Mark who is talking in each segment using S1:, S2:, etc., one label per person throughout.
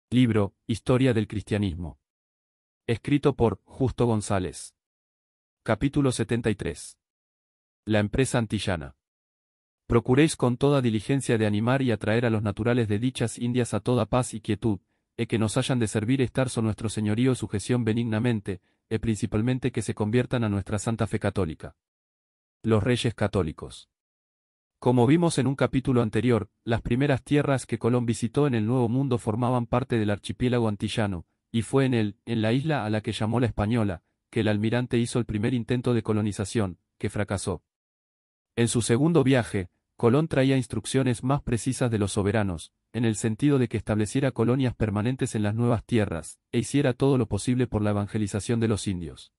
S1: Libro, Historia del Cristianismo. Escrito por Justo González. Capítulo 73. La empresa antillana. Procuréis con toda diligencia de animar y atraer a los naturales de dichas Indias a toda paz y quietud, que nos hayan de servir estar so nuestro señorío sujeción benignamente, principalmente que se conviertan a nuestra santa fe católica. Los Reyes Católicos. Como vimos en un capítulo anterior, las primeras tierras que Colón visitó en el Nuevo Mundo formaban parte del archipiélago antillano, y fue en la isla a la que llamó la Española, que el almirante hizo el primer intento de colonización, que fracasó. En su segundo viaje, Colón traía instrucciones más precisas de los soberanos, en el sentido de que estableciera colonias permanentes en las nuevas tierras, e hiciera todo lo posible por la evangelización de los indios.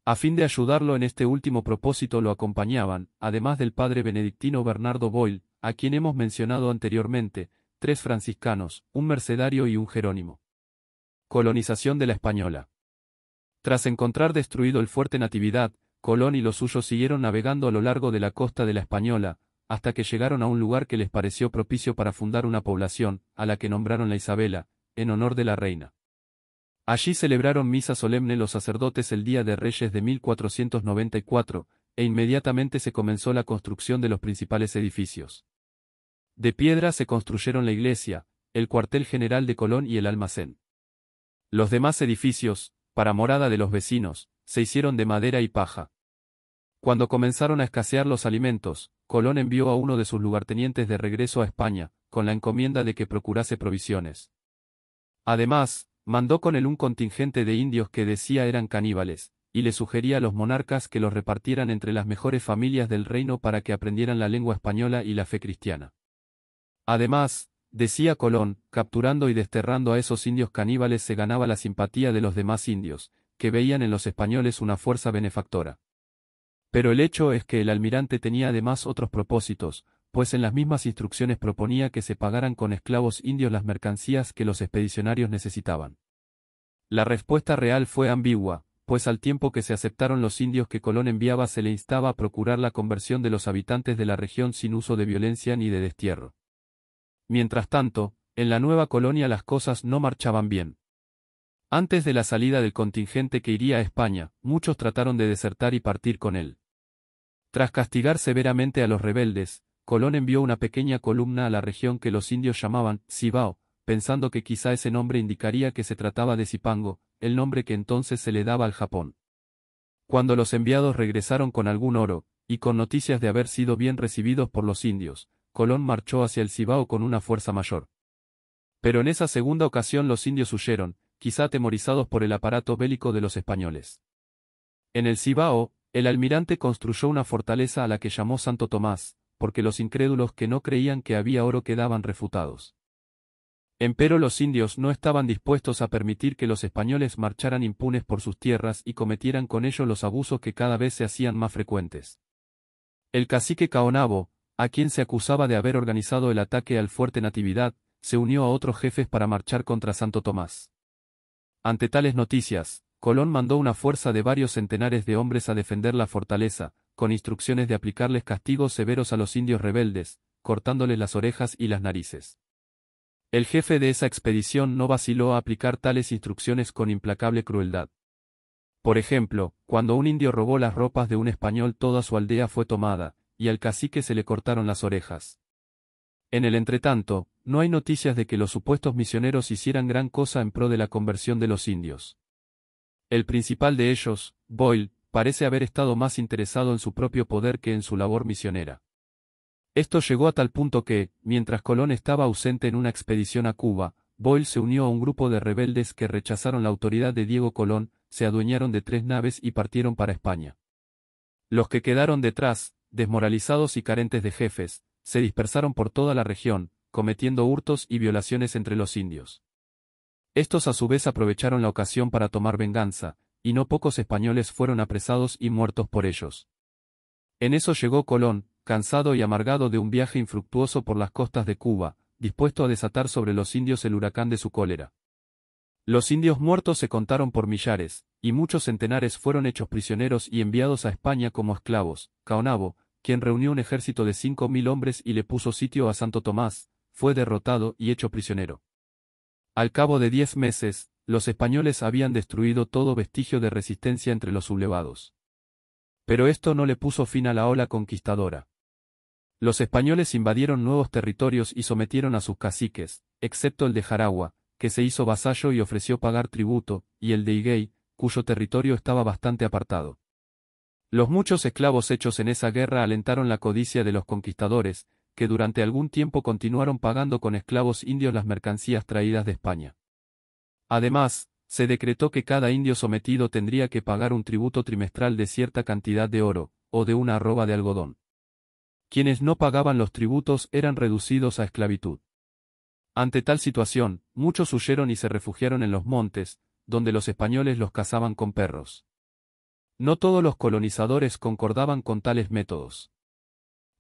S1: A fin de ayudarlo en este último propósito lo acompañaban, además del padre benedictino Bernardo Boyle, a quien hemos mencionado anteriormente, 3 franciscanos, un mercedario y un jerónimo. Colonización de la Española. Tras encontrar destruido el fuerte Natividad, Colón y los suyos siguieron navegando a lo largo de la costa de la Española, hasta que llegaron a un lugar que les pareció propicio para fundar una población, a la que nombraron la Isabela, en honor de la reina. Allí celebraron misa solemne los sacerdotes el Día de Reyes de 1494, e inmediatamente se comenzó la construcción de los principales edificios. De piedra se construyeron la iglesia, el cuartel general de Colón y el almacén. Los demás edificios, para morada de los vecinos, se hicieron de madera y paja. Cuando comenzaron a escasear los alimentos, Colón envió a uno de sus lugartenientes de regreso a España, con la encomienda de que procurase provisiones. Además, mandó con él un contingente de indios que decía eran caníbales, y le sugería a los monarcas que los repartieran entre las mejores familias del reino para que aprendieran la lengua española y la fe cristiana. Además, decía Colón, capturando y desterrando a esos indios caníbales se ganaba la simpatía de los demás indios, que veían en los españoles una fuerza benefactora. Pero el hecho es que el almirante tenía además otros propósitos, pues en las mismas instrucciones proponía que se pagaran con esclavos indios las mercancías que los expedicionarios necesitaban. La respuesta real fue ambigua, pues al tiempo que se aceptaron los indios que Colón enviaba se le instaba a procurar la conversión de los habitantes de la región sin uso de violencia ni de destierro. Mientras tanto, en la nueva colonia las cosas no marchaban bien. Antes de la salida del contingente que iría a España, muchos trataron de desertar y partir con él. Tras castigar severamente a los rebeldes, Colón envió una pequeña columna a la región que los indios llamaban Cibao, pensando que quizá ese nombre indicaría que se trataba de Zipango, el nombre que entonces se le daba al Japón. Cuando los enviados regresaron con algún oro, y con noticias de haber sido bien recibidos por los indios, Colón marchó hacia el Cibao con una fuerza mayor. Pero en esa segunda ocasión los indios huyeron, quizá atemorizados por el aparato bélico de los españoles. En el Cibao, el almirante construyó una fortaleza a la que llamó Santo Tomás, porque los incrédulos que no creían que había oro quedaban refutados. Empero los indios no estaban dispuestos a permitir que los españoles marcharan impunes por sus tierras y cometieran con ello los abusos que cada vez se hacían más frecuentes. El cacique Caonabo, a quien se acusaba de haber organizado el ataque al fuerte Natividad, se unió a otros jefes para marchar contra Santo Tomás. Ante tales noticias, Colón mandó una fuerza de varios centenares de hombres a defender la fortaleza, con instrucciones de aplicarles castigos severos a los indios rebeldes, cortándoles las orejas y las narices. El jefe de esa expedición no vaciló a aplicar tales instrucciones con implacable crueldad. Por ejemplo, cuando un indio robó las ropas de un español toda su aldea fue tomada, y al cacique se le cortaron las orejas. En el entretanto, no hay noticias de que los supuestos misioneros hicieran gran cosa en pro de la conversión de los indios. El principal de ellos, Boyle, parece haber estado más interesado en su propio poder que en su labor misionera. Esto llegó a tal punto que, mientras Colón estaba ausente en una expedición a Cuba, Boyle se unió a un grupo de rebeldes que rechazaron la autoridad de Diego Colón, se adueñaron de 3 naves y partieron para España. Los que quedaron detrás, desmoralizados y carentes de jefes, se dispersaron por toda la región, cometiendo hurtos y violaciones entre los indios. Estos a su vez aprovecharon la ocasión para tomar venganza, y no pocos españoles fueron apresados y muertos por ellos. En eso llegó Colón, cansado y amargado de un viaje infructuoso por las costas de Cuba, dispuesto a desatar sobre los indios el huracán de su cólera. Los indios muertos se contaron por millares, y muchos centenares fueron hechos prisioneros y enviados a España como esclavos. Caonabo, quien reunió un ejército de 5.000 hombres y le puso sitio a Santo Tomás, fue derrotado y hecho prisionero. Al cabo de 10 meses, los españoles habían destruido todo vestigio de resistencia entre los sublevados. Pero esto no le puso fin a la ola conquistadora. Los españoles invadieron nuevos territorios y sometieron a sus caciques, excepto el de Jaragua, que se hizo vasallo y ofreció pagar tributo, y el de Higuey, cuyo territorio estaba bastante apartado. Los muchos esclavos hechos en esa guerra alentaron la codicia de los conquistadores, que durante algún tiempo continuaron pagando con esclavos indios las mercancías traídas de España. Además, se decretó que cada indio sometido tendría que pagar un tributo trimestral de cierta cantidad de oro, o de una arroba de algodón. Quienes no pagaban los tributos eran reducidos a esclavitud. Ante tal situación, muchos huyeron y se refugiaron en los montes, donde los españoles los cazaban con perros. No todos los colonizadores concordaban con tales métodos.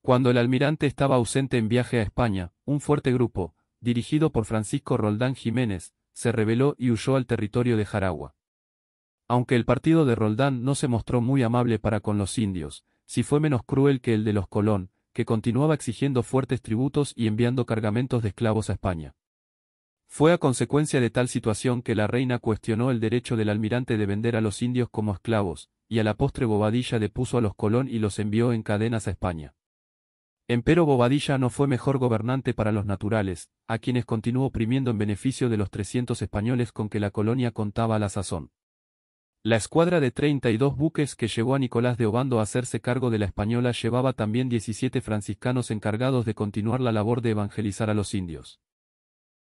S1: Cuando el almirante estaba ausente en viaje a España, un fuerte grupo, dirigido por Francisco Roldán Jiménez, se rebeló y huyó al territorio de Jaragua. Aunque el partido de Roldán no se mostró muy amable para con los indios, sí fue menos cruel que el de los Colón, que continuaba exigiendo fuertes tributos y enviando cargamentos de esclavos a España. Fue a consecuencia de tal situación que la reina cuestionó el derecho del almirante de vender a los indios como esclavos, y a la postre Bobadilla depuso a los Colón y los envió en cadenas a España. Empero Bobadilla no fue mejor gobernante para los naturales, a quienes continuó oprimiendo en beneficio de los 300 españoles con que la colonia contaba a la sazón. La escuadra de 32 buques que llevó a Nicolás de Obando a hacerse cargo de la Española llevaba también 17 franciscanos encargados de continuar la labor de evangelizar a los indios.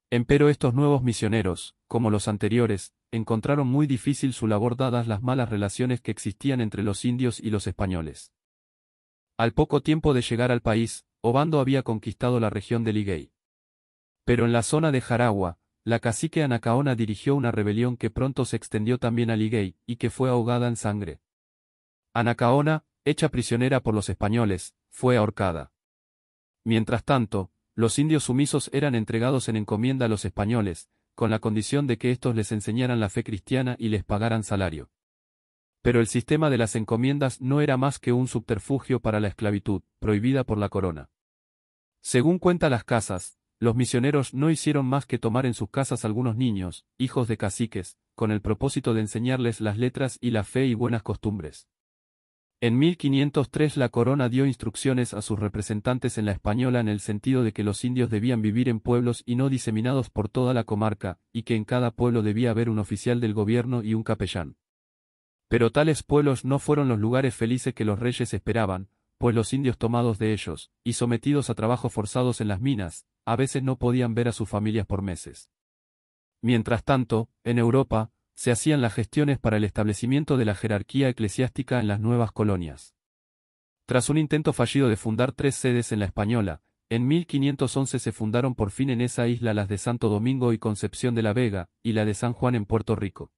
S1: Empero estos nuevos misioneros, como los anteriores, encontraron muy difícil su labor dadas las malas relaciones que existían entre los indios y los españoles. Al poco tiempo de llegar al país, Obando había conquistado la región del Higuey. Pero en la zona de Jaragua, la cacique Anacaona dirigió una rebelión que pronto se extendió también al Higuey, y que fue ahogada en sangre. Anacaona, hecha prisionera por los españoles, fue ahorcada. Mientras tanto, los indios sumisos eran entregados en encomienda a los españoles, con la condición de que éstos les enseñaran la fe cristiana y les pagaran salario. Pero el sistema de las encomiendas no era más que un subterfugio para la esclavitud, prohibida por la corona. Según cuenta Las Casas, los misioneros no hicieron más que tomar en sus casas algunos niños, hijos de caciques, con el propósito de enseñarles las letras y la fe y buenas costumbres. En 1503 la corona dio instrucciones a sus representantes en la Española en el sentido de que los indios debían vivir en pueblos y no diseminados por toda la comarca, y que en cada pueblo debía haber un oficial del gobierno y un capellán. Pero tales pueblos no fueron los lugares felices que los reyes esperaban, pues los indios tomados de ellos, y sometidos a trabajos forzados en las minas, a veces no podían ver a sus familias por meses. Mientras tanto, en Europa, se hacían las gestiones para el establecimiento de la jerarquía eclesiástica en las nuevas colonias. Tras un intento fallido de fundar 3 sedes en la Española, en 1511 se fundaron por fin en esa isla las de Santo Domingo y Concepción de la Vega, y la de San Juan en Puerto Rico.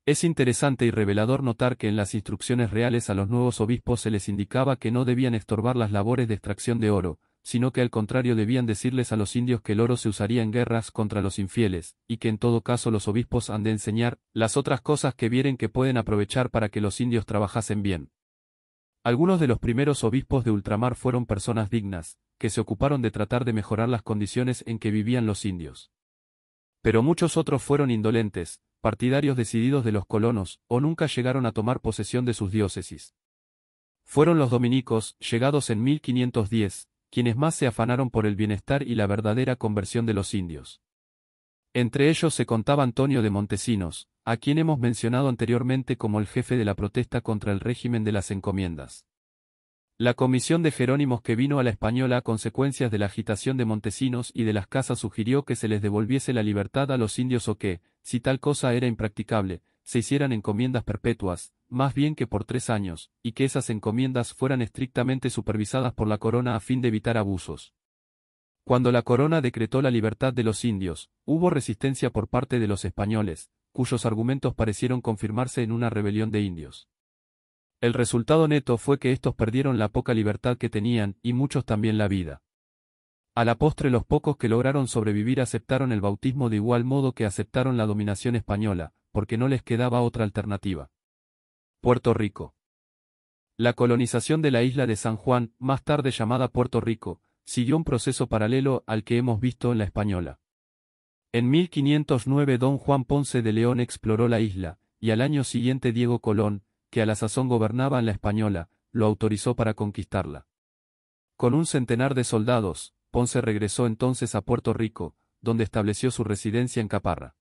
S1: Es interesante y revelador notar que en las instrucciones reales a los nuevos obispos se les indicaba que no debían estorbar las labores de extracción de oro, sino que al contrario debían decirles a los indios que el oro se usaría en guerras contra los infieles, y que en todo caso los obispos han de enseñar las otras cosas que vieren que pueden aprovechar para que los indios trabajasen bien. Algunos de los primeros obispos de ultramar fueron personas dignas, que se ocuparon de tratar de mejorar las condiciones en que vivían los indios. Pero muchos otros fueron indolentes, partidarios decididos de los colonos, o nunca llegaron a tomar posesión de sus diócesis. Fueron los dominicos, llegados en 1510, quienes más se afanaron por el bienestar y la verdadera conversión de los indios. Entre ellos se contaba Antonio de Montesinos, a quien hemos mencionado anteriormente como el jefe de la protesta contra el régimen de las encomiendas. La comisión de Jerónimos que vino a la Española a consecuencias de la agitación de Montesinos y de las Casas sugirió que se les devolviese la libertad a los indios o que, si tal cosa era impracticable, se hicieran encomiendas perpetuas, más bien que por 3 años, y que esas encomiendas fueran estrictamente supervisadas por la corona a fin de evitar abusos. Cuando la corona decretó la libertad de los indios, hubo resistencia por parte de los españoles, cuyos argumentos parecieron confirmarse en una rebelión de indios. El resultado neto fue que estos perdieron la poca libertad que tenían, y muchos también la vida. A la postre los pocos que lograron sobrevivir aceptaron el bautismo de igual modo que aceptaron la dominación española, porque no les quedaba otra alternativa. Puerto Rico. La colonización de la isla de San Juan, más tarde llamada Puerto Rico, siguió un proceso paralelo al que hemos visto en la Española. En 1509 don Juan Ponce de León exploró la isla, y al año siguiente Diego Colón, que a la sazón gobernaba en la Española, lo autorizó para conquistarla. Con un centenar de soldados, Ponce regresó entonces a Puerto Rico, donde estableció su residencia en Caparra.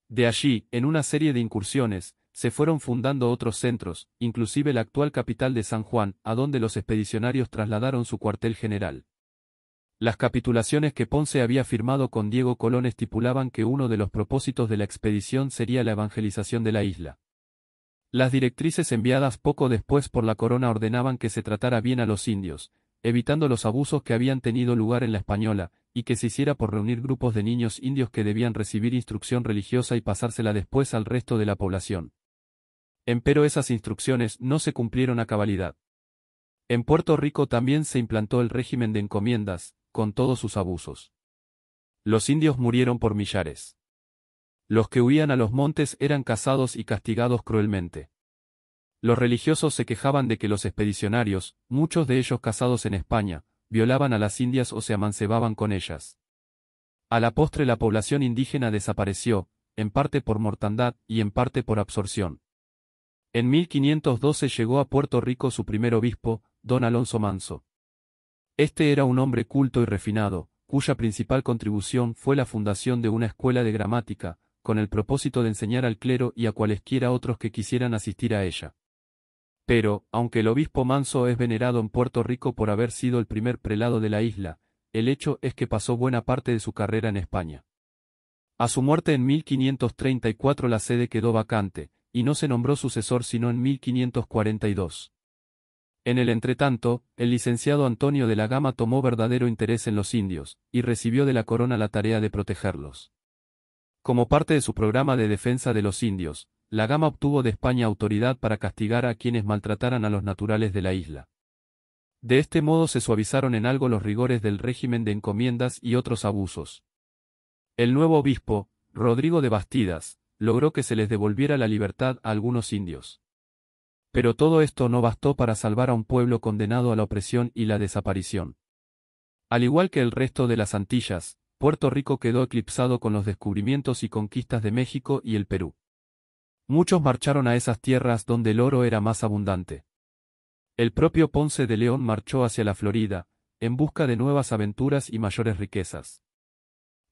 S1: De allí, en una serie de incursiones, se fueron fundando otros centros, inclusive la actual capital de San Juan, a donde los expedicionarios trasladaron su cuartel general. Las capitulaciones que Ponce había firmado con Diego Colón estipulaban que uno de los propósitos de la expedición sería la evangelización de la isla. Las directrices enviadas poco después por la corona ordenaban que se tratara bien a los indios, evitando los abusos que habían tenido lugar en la Española, y que se hiciera por reunir grupos de niños indios que debían recibir instrucción religiosa y pasársela después al resto de la población. Empero esas instrucciones no se cumplieron a cabalidad. En Puerto Rico también se implantó el régimen de encomiendas, con todos sus abusos. Los indios murieron por millares. Los que huían a los montes eran cazados y castigados cruelmente. Los religiosos se quejaban de que los expedicionarios, muchos de ellos casados en España, violaban a las indias o se amancebaban con ellas. A la postre la población indígena desapareció, en parte por mortandad y en parte por absorción. En 1512 llegó a Puerto Rico su primer obispo, don Alonso Manso. Este era un hombre culto y refinado, cuya principal contribución fue la fundación de una escuela de gramática, con el propósito de enseñar al clero y a cualesquiera otros que quisieran asistir a ella. Pero, aunque el obispo Manso es venerado en Puerto Rico por haber sido el primer prelado de la isla, el hecho es que pasó buena parte de su carrera en España. A su muerte en 1534 la sede quedó vacante, y no se nombró sucesor sino en 1542. En el entretanto, el licenciado Antonio de la Gama tomó verdadero interés en los indios, y recibió de la corona la tarea de protegerlos. Como parte de su programa de defensa de los indios, la Gama obtuvo de España autoridad para castigar a quienes maltrataran a los naturales de la isla. De este modo se suavizaron en algo los rigores del régimen de encomiendas y otros abusos. El nuevo obispo, Rodrigo de Bastidas, logró que se les devolviera la libertad a algunos indios. Pero todo esto no bastó para salvar a un pueblo condenado a la opresión y la desaparición. Al igual que el resto de las Antillas, Puerto Rico quedó eclipsado con los descubrimientos y conquistas de México y el Perú. Muchos marcharon a esas tierras donde el oro era más abundante. El propio Ponce de León marchó hacia la Florida, en busca de nuevas aventuras y mayores riquezas.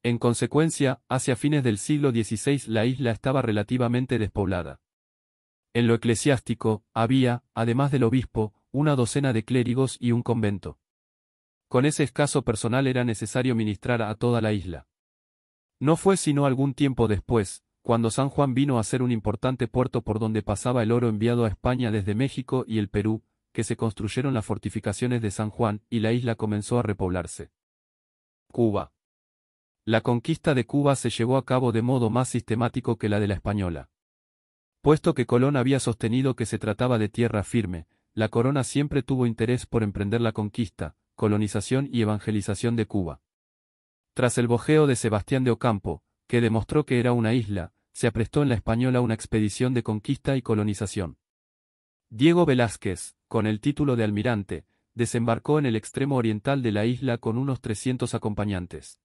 S1: En consecuencia, hacia fines del siglo XVI la isla estaba relativamente despoblada. En lo eclesiástico, había, además del obispo, una docena de clérigos y un convento. Con ese escaso personal era necesario ministrar a toda la isla. No fue sino algún tiempo después, cuando San Juan vino a ser un importante puerto por donde pasaba el oro enviado a España desde México y el Perú, que se construyeron las fortificaciones de San Juan y la isla comenzó a repoblarse. Cuba. La conquista de Cuba se llevó a cabo de modo más sistemático que la de la española. Puesto que Colón había sostenido que se trataba de tierra firme, la corona siempre tuvo interés por emprender la conquista, colonización y evangelización de Cuba. Tras el bojeo de Sebastián de Ocampo, que demostró que era una isla, se aprestó en la española una expedición de conquista y colonización. Diego Velázquez, con el título de almirante, desembarcó en el extremo oriental de la isla con unos 300 acompañantes.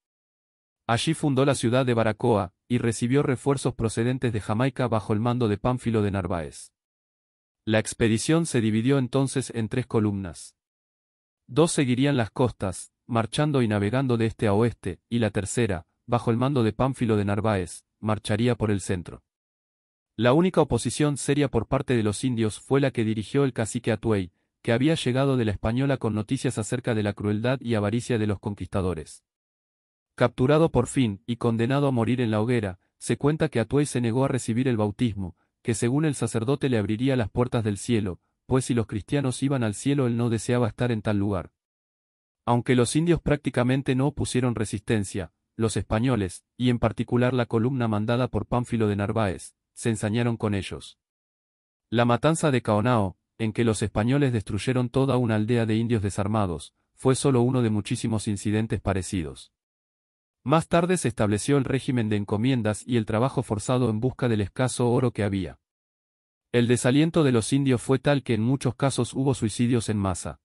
S1: Allí fundó la ciudad de Baracoa, y recibió refuerzos procedentes de Jamaica bajo el mando de Pánfilo de Narváez. La expedición se dividió entonces en 3 columnas. 2 seguirían las costas, marchando y navegando de este a oeste, y la tercera, bajo el mando de Pánfilo de Narváez, marcharía por el centro. La única oposición seria por parte de los indios fue la que dirigió el cacique Atuey, que había llegado de la Española con noticias acerca de la crueldad y avaricia de los conquistadores. Capturado por fin y condenado a morir en la hoguera, se cuenta que Atuey se negó a recibir el bautismo, que según el sacerdote le abriría las puertas del cielo, pues si los cristianos iban al cielo él no deseaba estar en tal lugar. Aunque los indios prácticamente no opusieron resistencia, los españoles, y en particular la columna mandada por Pánfilo de Narváez, se ensañaron con ellos. La matanza de Caonao, en que los españoles destruyeron toda una aldea de indios desarmados, fue solo uno de muchísimos incidentes parecidos. Más tarde se estableció el régimen de encomiendas y el trabajo forzado en busca del escaso oro que había. El desaliento de los indios fue tal que en muchos casos hubo suicidios en masa.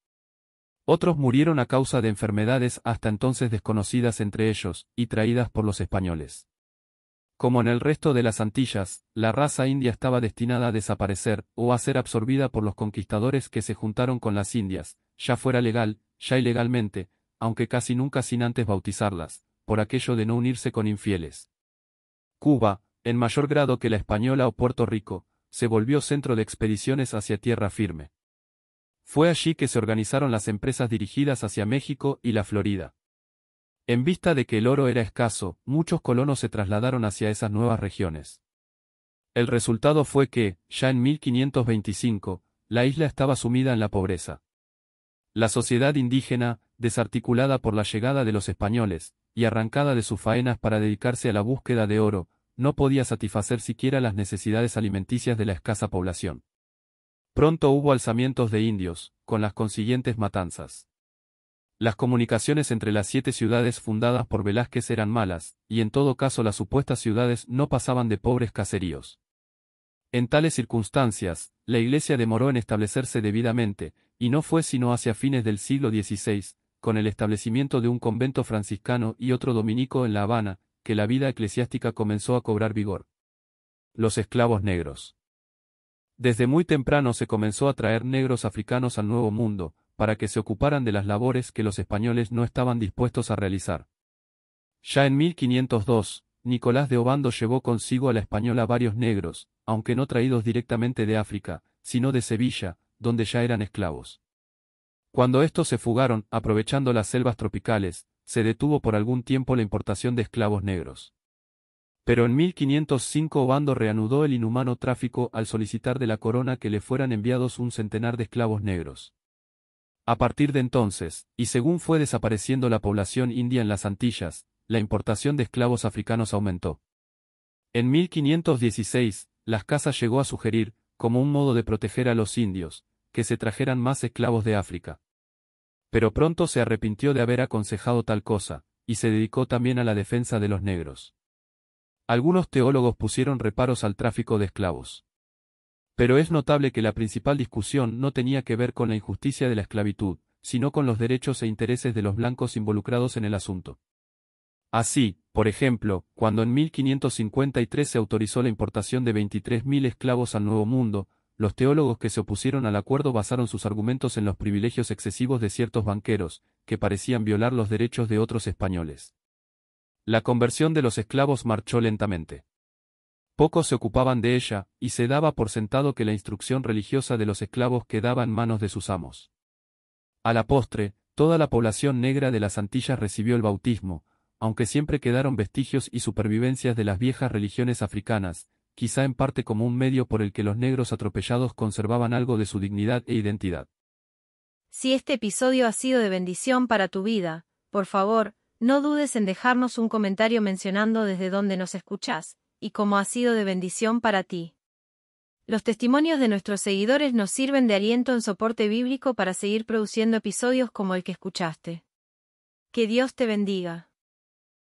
S1: Otros murieron a causa de enfermedades hasta entonces desconocidas entre ellos, y traídas por los españoles. Como en el resto de las Antillas, la raza india estaba destinada a desaparecer, o a ser absorbida por los conquistadores que se juntaron con las indias, ya fuera legal, ya ilegalmente, aunque casi nunca sin antes bautizarlas, por aquello de no unirse con infieles. Cuba, en mayor grado que la española o Puerto Rico, se volvió centro de expediciones hacia tierra firme. Fue allí que se organizaron las empresas dirigidas hacia México y la Florida. En vista de que el oro era escaso, muchos colonos se trasladaron hacia esas nuevas regiones. El resultado fue que, ya en 1525, la isla estaba sumida en la pobreza. La sociedad indígena, desarticulada por la llegada de los españoles, y arrancada de sus faenas para dedicarse a la búsqueda de oro, no podía satisfacer siquiera las necesidades alimenticias de la escasa población. Pronto hubo alzamientos de indios, con las consiguientes matanzas. Las comunicaciones entre las 7 ciudades fundadas por Velázquez eran malas, y en todo caso las supuestas ciudades no pasaban de pobres caseríos. En tales circunstancias, la Iglesia demoró en establecerse debidamente, y no fue sino hacia fines del siglo XVI, con el establecimiento de un convento franciscano y otro dominico en La Habana, que la vida eclesiástica comenzó a cobrar vigor. Los esclavos negros. Desde muy temprano se comenzó a traer negros africanos al Nuevo Mundo, para que se ocuparan de las labores que los españoles no estaban dispuestos a realizar. Ya en 1502, Nicolás de Obando llevó consigo a la española varios negros, aunque no traídos directamente de África, sino de Sevilla, donde ya eran esclavos. Cuando estos se fugaron, aprovechando las selvas tropicales, se detuvo por algún tiempo la importación de esclavos negros. Pero en 1505 Obando reanudó el inhumano tráfico al solicitar de la corona que le fueran enviados un centenar de esclavos negros. A partir de entonces, y según fue desapareciendo la población india en las Antillas, la importación de esclavos africanos aumentó. En 1516, Las Casas llegó a sugerir, como un modo de proteger a los indios, que se trajeran más esclavos de África. Pero pronto se arrepintió de haber aconsejado tal cosa, y se dedicó también a la defensa de los negros. Algunos teólogos pusieron reparos al tráfico de esclavos. Pero es notable que la principal discusión no tenía que ver con la injusticia de la esclavitud, sino con los derechos e intereses de los blancos involucrados en el asunto. Así, por ejemplo, cuando en 1553 se autorizó la importación de 23.000 esclavos al Nuevo Mundo, los teólogos que se opusieron al acuerdo basaron sus argumentos en los privilegios excesivos de ciertos banqueros, que parecían violar los derechos de otros españoles. La conversión de los esclavos marchó lentamente. Pocos se ocupaban de ella, y se daba por sentado que la instrucción religiosa de los esclavos quedaba en manos de sus amos. A la postre, toda la población negra de las Antillas recibió el bautismo, aunque siempre quedaron vestigios y supervivencias de las viejas religiones africanas, quizá en parte como un medio por el que los negros atropellados conservaban algo de su dignidad e identidad.
S2: Si este episodio ha sido de bendición para tu vida, por favor, no dudes en dejarnos un comentario mencionando desde dónde nos escuchás, y cómo ha sido de bendición para ti. Los testimonios de nuestros seguidores nos sirven de aliento en soporte bíblico para seguir produciendo episodios como el que escuchaste. Que Dios te bendiga.